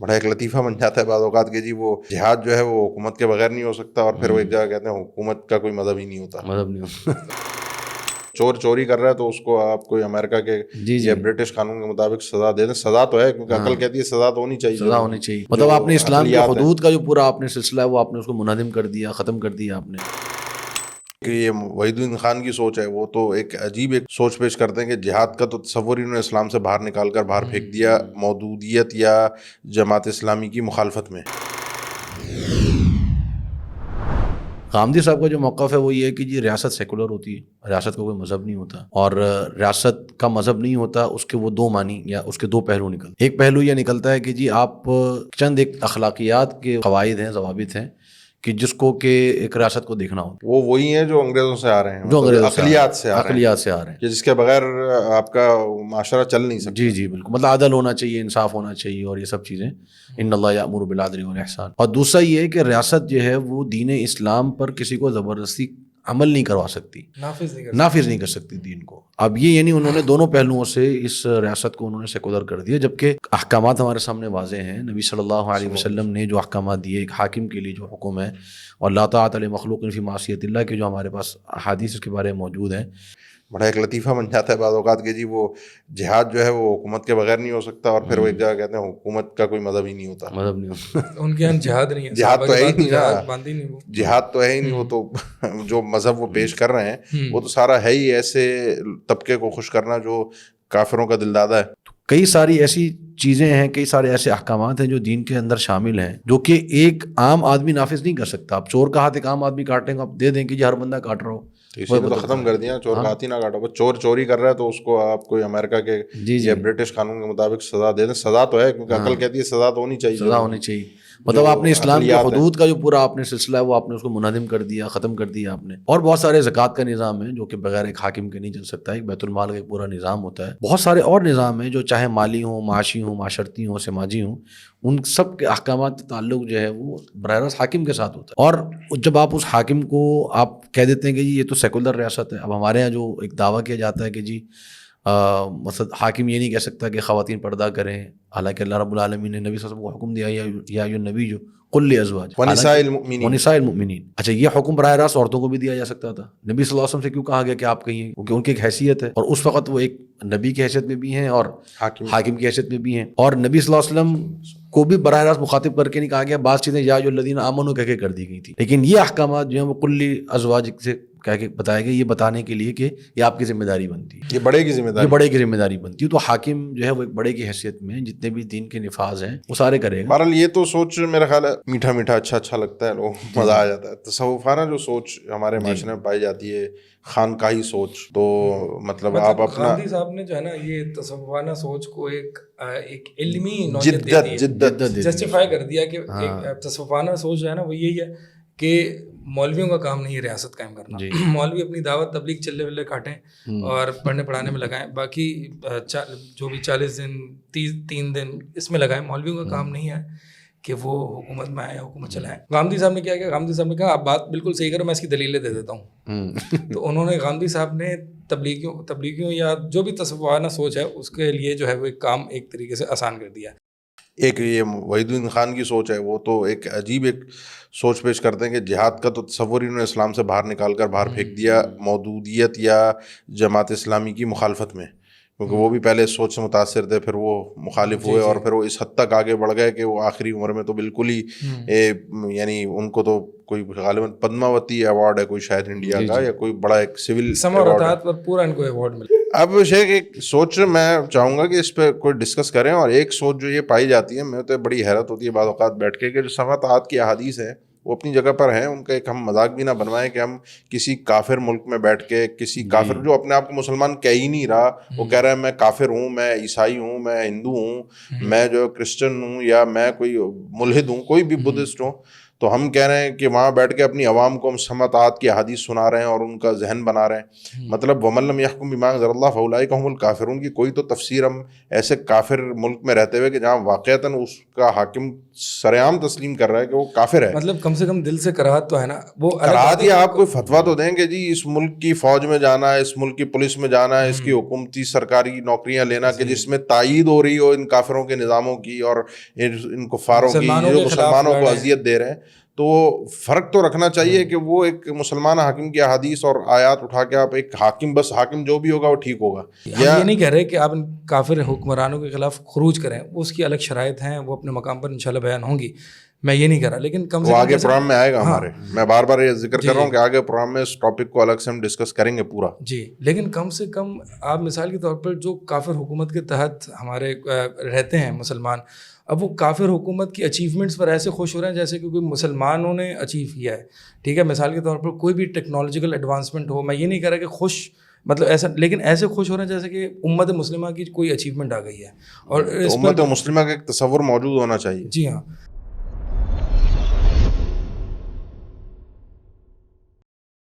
بڑا ایک لطیفہ بن جاتا ہے بعض اوقات کہ جی وہ جہاد جو ہے وہ حکومت کے بغیر نہیں ہو سکتا، اور پھر وہ ایک جگہ کہتے ہیں حکومت کا کوئی مذہب ہی نہیں ہوتا، مطلب نہیں ہوتا. چور چوری کر رہا ہے تو اس کو آپ کوئی امریکہ کے یا برٹش قانون کے مطابق سزا دے دیں. سزا تو ہے کیونکہ عقل کہتی ہے سزا تو ہونی چاہیے، سزا ہونی چاہیے. مطلب آپ نے اسلام کے حدود کا جو پورا آپ نے سلسلہ ہے وہ آپ نے اس کو منہدم کر دیا، ختم کر دیا آپ نے. کہ یہ وحید الدین خان کی سوچ ہے، وہ تو ایک عجیب ایک سوچ پیش کرتے ہیں کہ جہاد کا تو تصور ہی انہوں نے اسلام سے باہر نکال کر باہر پھینک دیا مودودیت یا جماعت اسلامی کی مخالفت میں. غامدی صاحب کا جو موقف ہے وہ یہ ہے کہ جی ریاست سیکولر ہوتی ہے، ریاست کا کوئی مذہب نہیں ہوتا، اور ریاست کا مذہب نہیں ہوتا اس کے وہ دو معنی یا اس کے دو پہلو نکلتے. ایک پہلو یہ نکلتا ہے کہ جی آپ چند ایک اخلاقیات کے قواعد ہیں، ضوابط ہیں کہ جس کو کہ ایک ریاست کو دیکھنا ہوتا. وہ وہی ہیں جو انگریزوں سے آ رہے ہیں، جو انگریزوں اقلیت سے آ رہے ہیں کہ جس کے بغیر آپ کا معاشرہ چل نہیں سکتا. جی بالکل. مطلب عدل ہونا چاہیے، انصاف ہونا چاہیے، اور یہ سب چیزیں ان اللہ یأمر بالعدل والاحسان. اور دوسرا یہ ہے کہ ریاست جو ہے وہ دین اسلام پر کسی کو زبردستی عمل نہیں کروا سکتی، نافذ نہیں کر سکتی دین کو. اب یہ یعنی انہوں نے دونوں پہلوؤں سے اس ریاست کو انہوں نے سیکولر کر دیا، جبکہ احکامات ہمارے سامنے واضح ہیں. نبی صلی اللہ علیہ وسلم نے جو احکامات دیے، ایک حاکم کے لیے جو حکم ہے، اور لا طاعۃ لمخلوق فی معصیۃ اللہ کے جو ہمارے پاس احادیث اس کے بارے میں موجود ہیں. بڑا ایک لطیفہ بن جاتا ہے بعض اوقات کہ جی وہ جہاد جو ہے وہ حکومت کے بغیر نہیں ہو سکتا، اور پھر وہ ایک جگہ کہتے ہیں حکومت کا کوئی مذہب ہی نہیں ہوتا. مذہب نہیں ہوتا. ان کے یہاں جہاد نہیں ہے، جہاد تو ہے ہی نہیں نا، جہاد تو ہے ہی نہیں. وہ تو جو مذہب وہ پیش کر رہے ہیں وہ تو سارا ہے ہی ایسے طبقے کو خوش کرنا جو کافروں کا دل دادا ہے. کئی ساری ایسی چیزیں ہیں، کئی سارے ایسے احکامات ہیں جو دین کے اندر شامل ہیں جو کہ ایک عام آدمی نافذ نہیں کر سکتا. آپ چور کا ہاتھ ایک عام آدمی کاٹیں گے، آپ دے دیں کہ جی ہر بندہ کاٹ رہا ہو، اسی نے تو ختم کر دیا. چور کا ہاتھ ہی نہ کاٹو. چور چوری کر رہا ہے تو اس کو آپ کوئی امریکہ کے یا برٹش قانون کے مطابق سزا دے دیں. سزا تو ہے کیونکہ عقل کہتی ہے سزا تو ہونی چاہیے، سزا ہونی چاہیے. مطلب آپ نے اسلام کے حدود کا جو پورا آپ نے سلسلہ ہے وہ آپ نے اس کو منہدم کر دیا، ختم کر دیا آپ نے. اور بہت سارے زکوٰۃ کا نظام ہے جو کہ بغیر ایک حاکم کے نہیں چل سکتا. ایک بیت المال کا ایک پورا نظام ہوتا ہے. بہت سارے اور نظام ہیں جو چاہے مالی ہوں، معاشی ہوں، معاشرتی ہوں، سماجی ہوں، ان سب کے احکامات کا تعلق جو ہے وہ براہ راست حاکم کے ساتھ ہوتا ہے. اور جب آپ اس حاکم کو آپ کہہ دیتے ہیں کہ جی یہ تو سیکولر ریاست ہے. اب ہمارے یہاں جو ایک دعویٰ کیا جاتا ہے کہ جی مثلا حاکم یہ نہیں کہہ سکتا کہ خواتین پردہ کریں، حالانکہ اللہ رب العالمین نے نبی صلی اللہ علیہ وسلم کو حکم دیا یا ایھا النبی جو قل لازواج ونساء المؤمنین. اچھا یہ حکم براہ راست عورتوں کو بھی دیا جا سکتا تھا. نبی صلی اللہ علیہ وسلم سے کیوں کہا گیا کہ آپ کہیں؟ کیونکہ ان کی ایک حیثیت ہے، اور اس وقت وہ ایک نبی کی حیثیت میں بھی ہیں اور حاکم کی حیثیت میں بھی ہیں. اور نبی صلی اللہ علیہ وسلم کو بھی براہ راست مخاطب کر کے نہیں کہا گیا، بعض چیزیں یا ایھا الذین آمنوا کہہ کے کر دی گئی تھی. لیکن یہ احکامات جو ہیں وہ قل ازواج سے کہہ کے بتایا گیا، یہ بتانے کے لیے کہ یہ آپ کی ذمہ داری بنتی ہے، یہ بڑے کی ذمہ داری بنتی ہے. تو حاکم جو ہے وہ ایک بڑے کی حیثیت میں جتنے بھی دین کے نفاذ ہیں وہ سارے کرے گا. بہرحال یہ تو سوچ میرا خیال ہے میٹھا میٹھا اچھا لگتا ہے، لوگ مزہ آ جاتا ہے. تصوفانہ جو سوچ ہمارے معاشرے میں پائی جاتی ہے، خانقاہی سوچ، تو مطلب آپ اپنا غامدی صاحب نے جو ہے نا یہ تصوفانہ سوچ کو ایک علمی نوعیت دے دی، جدت جسٹیفائی کر دیا کہ ایک تصوفانہ سوچ جو ہے نا وہ یہی ہے کہ مولویوں کا کام نہیں ہے ریاست قائم کرنا. مولوی اپنی دعوت تبلیغ چلے ولے کاٹیں اور پڑھنے پڑھانے میں لگائیں، باقی جو بھی 40 دن 3 دن اس میں لگائیں. مولویوں کا کام نہیں ہے کہ وہ حکومت میں آئے، حکومت چلائیں. غامدی صاحب نے کیا کیا؟ غامدی صاحب نے کہا آپ بات بالکل صحیح کرو، میں اس کی دلیلیں دے دیتا ہوں. تو انہوں نے غامدی صاحب نے تبلیغیوں یا جو بھی تصوفانہ سوچ ہے اس کے لیے جو ہے وہ ایک کام ایک طریقے سے آسان کر دیا. ایک یہ وحید الدین خان کی سوچ ہے، وہ تو ایک عجیب ایک سوچ پیش کرتے ہیں کہ جہاد کا تو تصور ہی انہوں نے اسلام سے باہر نکال کر باہر پھینک دیا مودودیت یا جماعت اسلامی کی مخالفت میں. کیونکہ وہ بھی پہلے اس سوچ سے متاثر تھے، پھر وہ مخالف ہوئے، اور پھر وہ اس حد تک آگے بڑھ گئے کہ وہ آخری عمر میں تو بالکل ہی یعنی ان کو تو کوئی غالباً پدماوتی ایوارڈ ہے کوئی شاید انڈیا کا، یا کوئی بڑا ایک سول ایوارڈ پر پورا ان کو ایوارڈ ملا. اب شیخ ایک سوچ میں چاہوں گا کہ اس پہ کوئی ڈسکس کریں. اور ایک سوچ جو یہ پائی جاتی ہے، میں تو بڑی حیرت ہوتی ہے بعض اوقات بیٹھ کے کہ جو سماعت کی احادیث ہیں وہ اپنی جگہ پر ہیں، ان کا ایک ہم مذاق بھی نہ بنوائیں کہ ہم کسی کافر ملک میں بیٹھ کے کسی کافر جو اپنے آپ کو مسلمان کہہ ہی نہیں رہا، وہ کہہ رہا ہے میں کافر ہوں، میں عیسائی ہوں، میں ہندو ہوں، میں جو کرسچن ہوں، یا میں کوئی ملحد ہوں، کوئی بھی بدھسٹ ہوں، تو ہم کہہ رہے ہیں کہ وہاں بیٹھ کے اپنی عوام کو ہم سماعت کی احادیث سنا رہے ہیں اور ان کا ذہن بنا رہے ہیں. مطلب ومن لم یحکم بما انزل اللہ فاولئک هم الکافرون کی کوئی تو تفسیر ہم ایسے کافر ملک میں رہتے ہوئے کہ جہاں واقعتاً اس کا حاکم سر عام تسلیم کر رہا ہے کہ وہ کافر ہے. مطلب کم سے کم دل سے کراہت تو ہے نا. وہ کراہت یا آپ کوئی فتویٰ تو دیں کہ جی اس ملک کی فوج میں جانا ہے, اس ملک کی پولیس میں جانا ہے, اس کی حکومتی سرکاری نوکریاں لینا کہ جس میں تائید ہو رہی ہو ان کافروں کے نظاموں کی اور ان کفاروں کی جو مسلمانوں کو اذیت دے رہے ہیں. تو فرق تو رکھنا چاہیے کہ وہ ایک مسلمان حاکم کی احادیث اور آیات اٹھا کے آپ ایک حاکم, بس حاکم جو بھی ہوگا وہ ٹھیک ہوگا. ہم یہ نہیں کہہ رہے کہ آپ ان کافر حکمرانوں کے خلاف خروج کریں, وہ اس کی الگ شرائط ہیں, وہ اپنے مقام پر انشاءاللہ بیان ہوں گی, میں یہ نہیں کہہ رہا, لیکن کم سے کم آگے پروگرام میں آئے گا ہمارے. میں بار بار یہ ذکر کر رہا ہوں کہ آگے پروگرام میں اس ٹاپک کو الگ سے ہم ڈسکس کریں گے پورا. جی, لیکن کم سے کم آپ مثال کے طور پر جو کافر حکومت کے تحت ہمارے رہتے ہیں مسلمان, اب وہ کافر حکومت کی اچیومنٹس پر ایسے خوش ہو رہے ہیں جیسے کہ کوئی مسلمانوں نے اچیو کیا ہے. ٹھیک ہے, مثال کے طور پر کوئی بھی ٹیکنالوجیکل ایڈوانسمنٹ ہو, میں یہ نہیں کہہ رہا کہ خوش مطلب ایسا, لیکن ایسے خوش ہو رہے ہیں جیسے کہ امت مسلمہ کی کوئی اچیومنٹ آ گئی ہے. اور امت مسلمہ کا ایک تصور موجود ہونا چاہیے. جی ہاں.